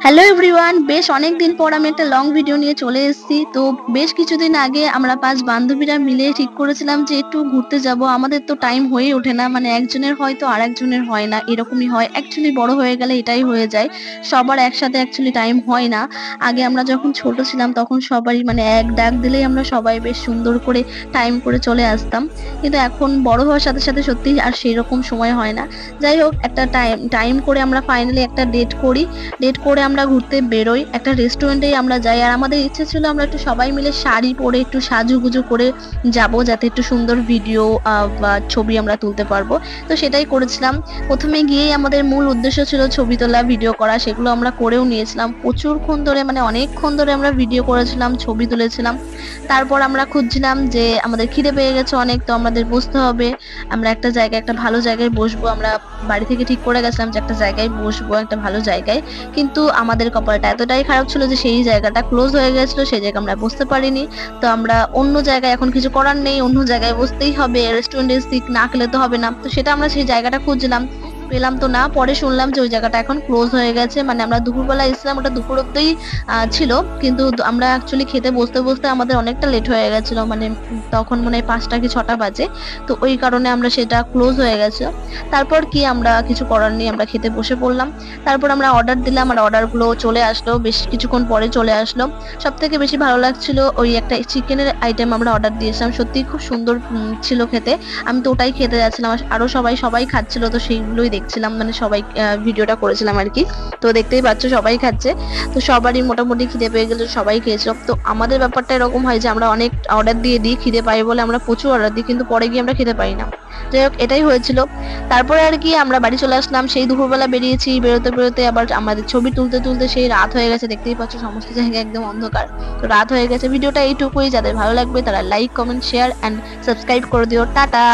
Hello everyone, বেশ অনেক দিন পর আমি একটা লং ভিডিও নিয়ে চলে এসেছি। তো বেশ কিছুদিন আগে আমরা 5 বান্ধবীরা মিলে ঠিক করেছিলাম যে একটু ঘুরতে যাব। আমাদের তো টাইম হয়ে ওঠে না, মানে একজনের হয় তো আরেকজনের হয় না, এরকমই হয়। অ্যাকচুয়ালি বড় হয়ে গেলে এটাই হয়ে যায়, সবার একসাথে অ্যাকচুয়ালি টাইম হয় না। আগে আমরা যখন ছোট ছিলাম তখন সবারই মানে এক ডাক দিলেই আমরা সবাই বেশ সুন্দর করে টাইম করে চলে আসতাম, কিন্তু এখন বড় হওয়ার সাথে সাথে সত্যিই আর সেই রকম সময় হয় না। যাই হোক, একটা টাইম টাইম করে আমরা ফাইনালি একটা ডেট করি। ডেট করে আমরা ঘুরতে বেরোই, একটা রেস্টুরেন্টেই আমরা যাই। আর আমাদের ইচ্ছে ছিল আমরা একটু সবাই মিলে শাড়ি পরে একটু সাজুগুজু করে যাব, যাতে একটু সুন্দর ভিডিও বা ছবি আমরা তুলতে পারবো। তো সেটাই করেছিলাম। প্রথমে গিয়েই আমাদের মূল উদ্দেশ্য ছিল ছবি তোলা, ভিডিও করা। সেগুলো আমরা করেও নিয়েছিলাম প্রচুরক্ষণ ধরে, মানে অনেকক্ষণ ধরে আমরা ভিডিও করেছিলাম, ছবি তুলেছিলাম। তারপর আমরা খুঁজছিলাম যে আমাদের খিদে পেয়ে গেছে অনেক, তো আমাদের বসতে হবে। আমরা একটা জায়গায়, একটা ভালো জায়গায় বসবো। আমরা বাড়ি থেকে ঠিক করে গেছিলাম যে একটা জায়গায় বসবো, একটা ভালো জায়গায়। কিন্তু আমাদের কপালটা এতটাই খারাপ ছিল যে সেই জায়গাটা ক্লোজ হয়ে গেছিল, সেই জায়গায় আমরা বসতে পারিনি। তো আমরা অন্য জায়গায়, এখন কিছু করার নেই, অন্য জায়গায় বসতেই হবে, রেস্টুরেন্টে সিট না খেলে তো হবে না। তো সেটা আমরা সেই জায়গাটা খুঁজছিলাম, পেলাম তো না। পরে শুনলাম যে ওই জায়গাটা এখন ক্লোজ হয়ে গেছে, মানে আমরা দুপুরবেলা এসেছিলাম, ওটা দুপুর অব্দিই ছিল। কিন্তু আমরা অ্যাকচুয়ালি খেতে বসতে বসতে আমাদের অনেকটা লেট হয়ে গেছিল, মানে তখন মনে হয় 5টা কি 6টা বাজে। তো ওই কারণে আমরা সেটা ক্লোজ হয়ে গেছে। তারপর কি, আমরা কিছু করার নেই, আমরা খেতে বসে পড়লাম। তারপর আমরা অর্ডার দিলাম, আর অর্ডারগুলো চলে আসলো, বেশ কিছুক্ষণ পরে চলে আসলো। সব থেকে বেশি ভালো লাগছিল ওই একটা চিকেনের আইটেম আমরা অর্ডার দিয়েছিলাম, সত্যিই খুব সুন্দর ছিল খেতে। আমি তো ওটাই খেতে যাচ্ছিলাম, আরো সবাই সবাই খাচ্ছিল, তো সেইগুলোই দেখছিলাম, মানে সবাই ভিডিওটা করেছিলাম আর কি। তো দেখতেই পাচ্ছ সবাই খাচ্ছে। তো সবারই মোটামুটি খিদে পেয়ে গেল, সবাই খেয়েছিল। তো আমাদের ব্যাপারটা এরকম হয় যে আমরা অনেক অর্ডার দিয়ে দিই, খিদে পাই বলে আমরা প্রচুর অর্ডার দিই, কিন্তু পরে গিয়ে আমরা খেতে পাই না। যাই হোক, এটাই হয়েছিল। তারপরে আর কি আমরা বাড়ি চলে আসলাম। সেই দুপুরবেলা বেরিয়েছি, বেরোতে বেরোতে আবার আমাদের ছবি তুলতে তুলতে সেই রাত হয়ে গেছে। দেখতেই পাচ্ছ সমস্ত জায়গায় একদম অন্ধকার। তো রাত হয়ে গেছে। ভিডিওটা এইটুকুই, যাদের ভালো লাগবে তারা like, comment, share and subscribe করে দিও। টাটা।